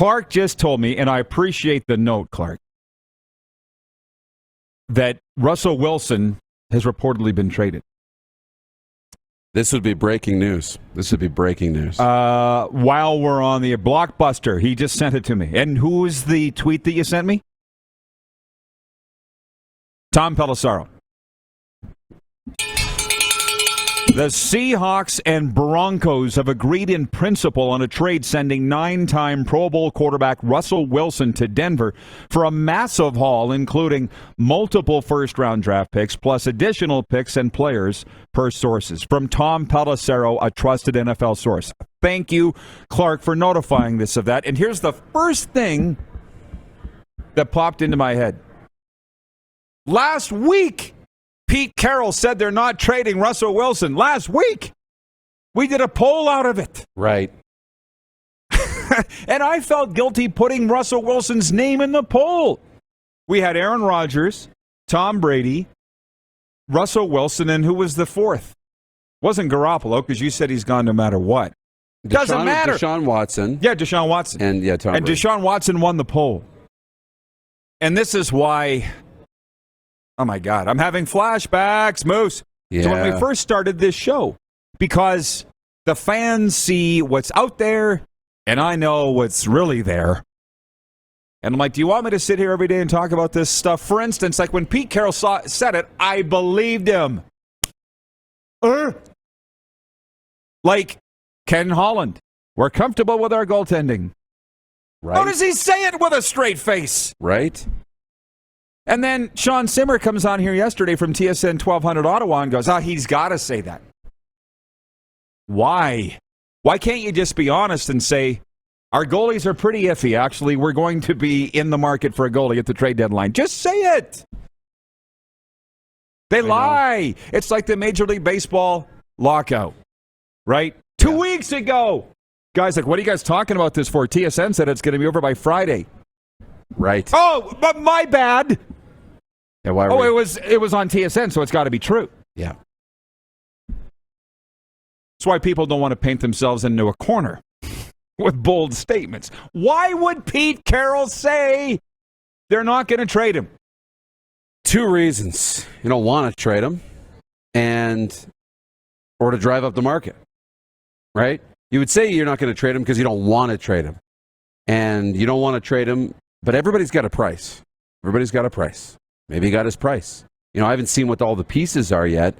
Clark just told me, and I appreciate the note, Clark, that Russell Wilson has reportedly been traded. This would be breaking news. While we're on the Blockbuster, he just sent it to me. And who is the tweet that you sent me? Tom Pelissero. The Seahawks and Broncos have agreed in principle on a trade sending 9-time Pro Bowl quarterback Russell Wilson to Denver for a massive haul, including multiple first-round draft picks, plus additional picks and players per sources. From Tom Pelissero, a trusted NFL source. Thank you, Clark, for notifying us of that. And here's the first thing that popped into my head. Last week, Pete Carroll said they're not trading Russell Wilson. Last week, we did a poll out of it. Right. And I felt guilty putting Russell Wilson's name in the poll. We had Aaron Rodgers, Tom Brady, Russell Wilson, and who was the fourth? Wasn't Garoppolo, because you said he's gone no matter what. Doesn't matter. Deshaun Watson. Yeah, Deshaun Watson. And Tom Brady. Deshaun Watson won the poll. And this is why... Oh, my God. I'm having flashbacks, Moose. Yeah. So when we first started this show, because the fans see what's out there, and I know what's really there. And I'm like, do you want me to sit here every day and talk about this stuff? For instance, like when Pete Carroll said it, I believed him. Like Ken Holland. We're comfortable with our goaltending. Right. How does he say it with a straight face? Right. And then Sean Simmer comes on here yesterday from TSN 1200 Ottawa and goes, he's got to say that. Why? Why can't you just be honest and say, our goalies are pretty iffy, actually. We're going to be in the market for a goalie at the trade deadline. Just say it. They lie. It's like the Major League Baseball lockout, right? 2 weeks ago. Guys, like, what are you guys talking about this for? TSN said it's going to be over by Friday. Right. Oh, but my bad. Yeah, why it was on TSN, so it's got to be true. Yeah. That's why people don't want to paint themselves into a corner with bold statements. Why would Pete Carroll say they're not going to trade him? 2 reasons. You don't want to trade him, or to drive up the market, right? You would say you're not going to trade him because you don't want to trade him. And you don't want to trade him, but everybody's got a price. Everybody's got a price. Maybe he got his price. I haven't seen what all the pieces are yet,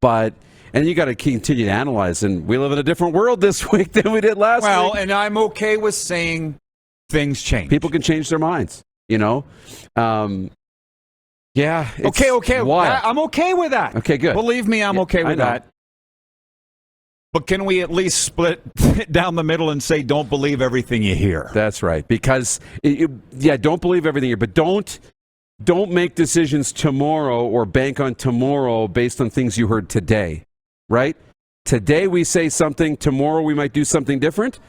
and you got to continue to analyze, and we live in a different world this week than we did last week. Well, and I'm okay with saying things change. People can change their minds, Yeah. Okay. Wild. I'm okay with that. Okay, good. Believe me, I'm okay with that. But can we at least split down the middle and say, don't believe everything you hear? That's right. Because, don't believe everything you hear, but don't make decisions tomorrow or bank on tomorrow based on things you heard today, right? Today we say something, tomorrow we might do something different,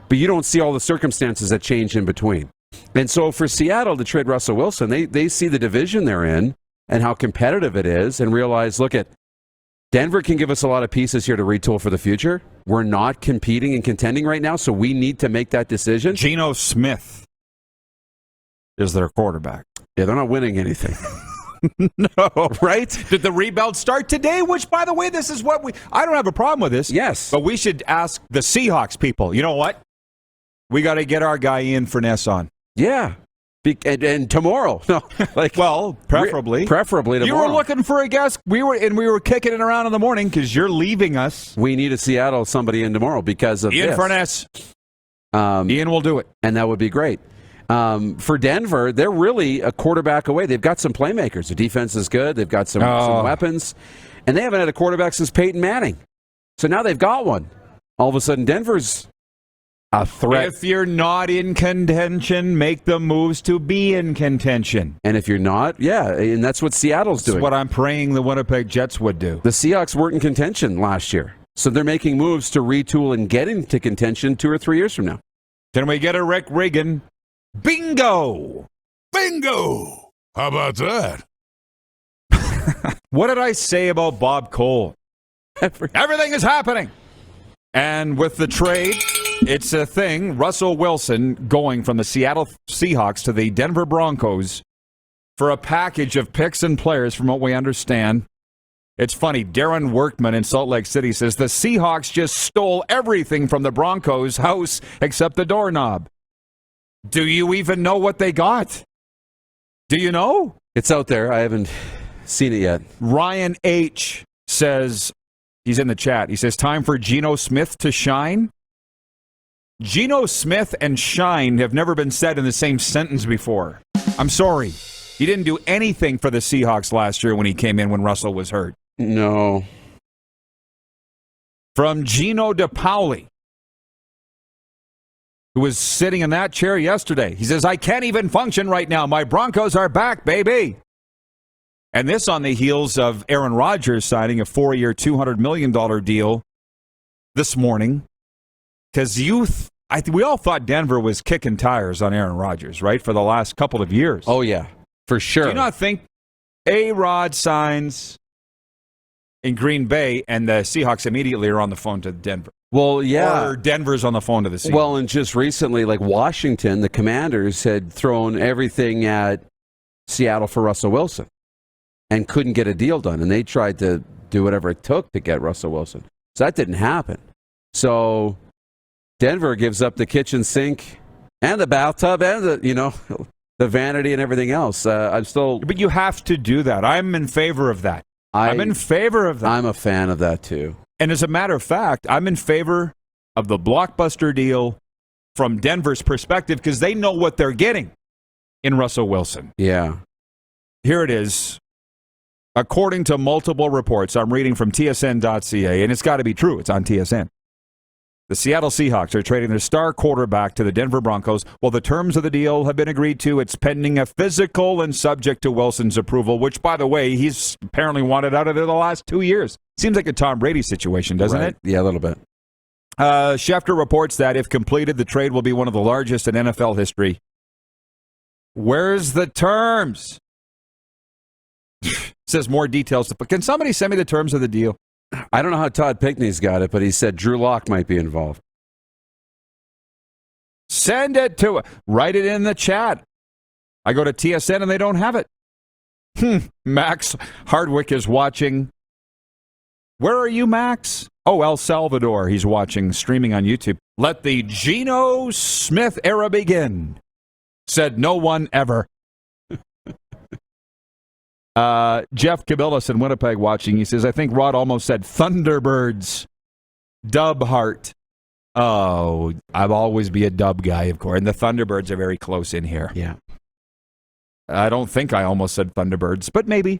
but you don't see all the circumstances that change in between. And so for Seattle to trade Russell Wilson, they see the division they're in and how competitive it is and realize, look, Denver can give us a lot of pieces here to retool for the future. We're not competing and contending right now, so we need to make that decision. Geno Smith is their quarterback. Yeah, they're not winning anything. No. Right? Did the rebuild start today? Which, by the way, this is what I don't have a problem with this. Yes. But we should ask the Seahawks people, you know what? We got to get our guy Ian Furness on. Yeah. And tomorrow. No, preferably tomorrow. You were looking for a guest. We were kicking it around in the morning because you're leaving us. We need a Seattle somebody in tomorrow because of Ian Furness. Ian will do it. And that would be great. For Denver, they're really a quarterback away. They've got some playmakers. The defense is good. They've got some weapons. And they haven't had a quarterback since Peyton Manning. So now they've got one. All of a sudden, Denver's a threat. If you're not in contention, make the moves to be in contention. And if you're not, and that's what Seattle's doing. That's what I'm praying the Winnipeg Jets would do. The Seahawks weren't in contention last year. So they're making moves to retool and get into contention 2 or 3 years from now. Can we get a Rick Regan? Bingo! Bingo! How about that? What did I say about Bob Cole? Everything is happening. And with the trade, It's a thing. Russell Wilson going from the Seattle Seahawks to the Denver Broncos for a package of picks and players, from what we understand. It's funny. Darren Workman in Salt Lake City says the Seahawks just stole everything from the Broncos' house except the doorknob. Do you even know what they got? Do you know? It's out there. I haven't seen it yet. Ryan H. says, he's in the chat, he says, time for Geno Smith to shine? Geno Smith and shine have never been said in the same sentence before. I'm sorry. He didn't do anything for the Seahawks last year when he came in when Russell was hurt. No. From Gino DePauli, who was sitting in that chair yesterday. He says, I can't even function right now. My Broncos are back, baby. And this on the heels of Aaron Rodgers signing a 4-year, $200 million deal this morning. Because we all thought Denver was kicking tires on Aaron Rodgers, right, for the last couple of years. Oh, yeah, for sure. Do you not think A-Rod signs in Green Bay and the Seahawks immediately are on the phone to Denver? Well, yeah. Or Denver's on the phone to the Seahawks? Well, and just recently, like Washington, the Commanders had thrown everything at Seattle for Russell Wilson and couldn't get a deal done. And they tried to do whatever it took to get Russell Wilson. So that didn't happen. So Denver gives up the kitchen sink and the bathtub and the vanity and everything else. But you have to do that. I'm in favor of that. I'm in favor of that. I'm a fan of that too. And as a matter of fact, I'm in favor of the blockbuster deal from Denver's perspective because they know what they're getting in Russell Wilson. Yeah. Here it is. According to multiple reports, I'm reading from tsn.ca, and it's got to be true. It's on TSN. The Seattle Seahawks are trading their star quarterback to the Denver Broncos. While the terms of the deal have been agreed to, it's pending a physical and subject to Wilson's approval, which, by the way, he's apparently wanted out of there the last 2 years. Seems like a Tom Brady situation, doesn't it? Yeah, a little bit. Schefter reports that if completed, the trade will be one of the largest in NFL history. Where's the terms? Says more details. But can somebody send me the terms of the deal? I don't know how Todd Pinkney's got it, but he said Drew Lock might be involved. Send it to write it in the chat. I go to TSN and they don't have it. Max Hardwick is watching. Where are you, Max? Oh, El Salvador. He's watching, streaming on YouTube. Let the Geno Smith era begin. Said no one ever. Jeff Cabillas in Winnipeg watching. He says, I think Rod almost said Thunderbirds. Dub Heart. Oh, I'll always be a Dub guy, of course. And the Thunderbirds are very close in here. Yeah. I don't think I almost said Thunderbirds, but maybe.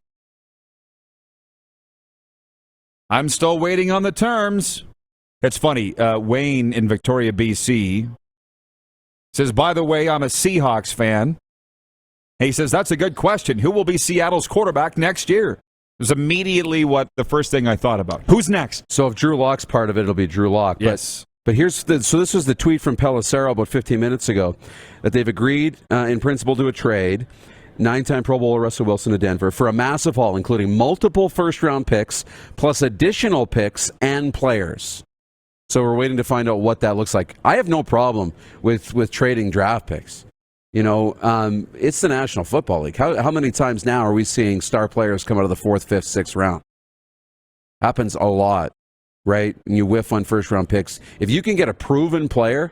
I'm still waiting on the terms. It's funny. Wayne in Victoria, BC says, by the way, I'm a Seahawks fan. He says, that's a good question. Who will be Seattle's quarterback next year? It was immediately the first thing I thought about. Who's next? So if Drew Lock's part of it, it'll be Drew Lock. Yes. But so this was the tweet from Pelissero about 15 minutes ago, that they've agreed in principle to a trade, 9-time Pro Bowler Russell Wilson to Denver, for a massive haul, including multiple first-round picks, plus additional picks and players. So we're waiting to find out what that looks like. I have no problem with trading draft picks. It's the National Football League. How many times now are we seeing star players come out of the 4th, 5th, 6th round? Happens a lot, right? And you whiff on first-round picks. If you can get a proven player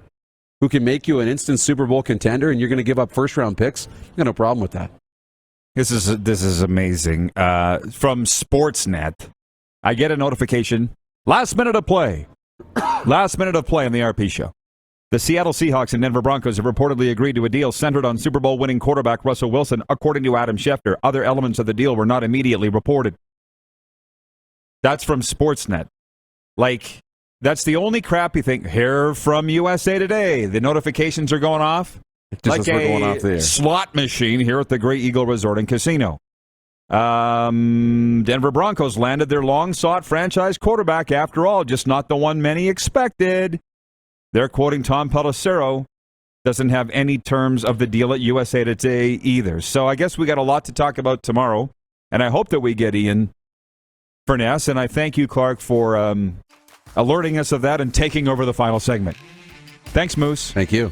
who can make you an instant Super Bowl contender and you're going to give up first-round picks, I got no problem with that. This is amazing. From Sportsnet, I get a notification. Last minute of play on the RP show. The Seattle Seahawks and Denver Broncos have reportedly agreed to a deal centered on Super Bowl winning quarterback Russell Wilson, according to Adam Schefter. Other elements of the deal were not immediately reported. That's from Sportsnet. That's the only crap you think. Here from USA Today, the notifications are going off. Just like going off there. Slot machine here at the Grey Eagle Resort and Casino. Denver Broncos landed their long-sought franchise quarterback after all, just not the one many expected. They're quoting Tom Pelissero. Doesn't have any terms of the deal at USA Today either. So I guess we got a lot to talk about tomorrow. And I hope that we get Ian Furness. And I thank you, Clark, for alerting us of that and taking over the final segment. Thanks, Moose. Thank you.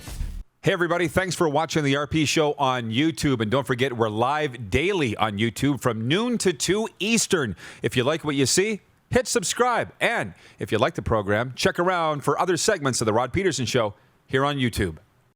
Hey, everybody. Thanks for watching the RP Show on YouTube. And don't forget, we're live daily on YouTube from noon to 2 Eastern. If you like what you see, hit subscribe. And if you like the program, check around for other segments of The Rod Pedersen Show here on YouTube.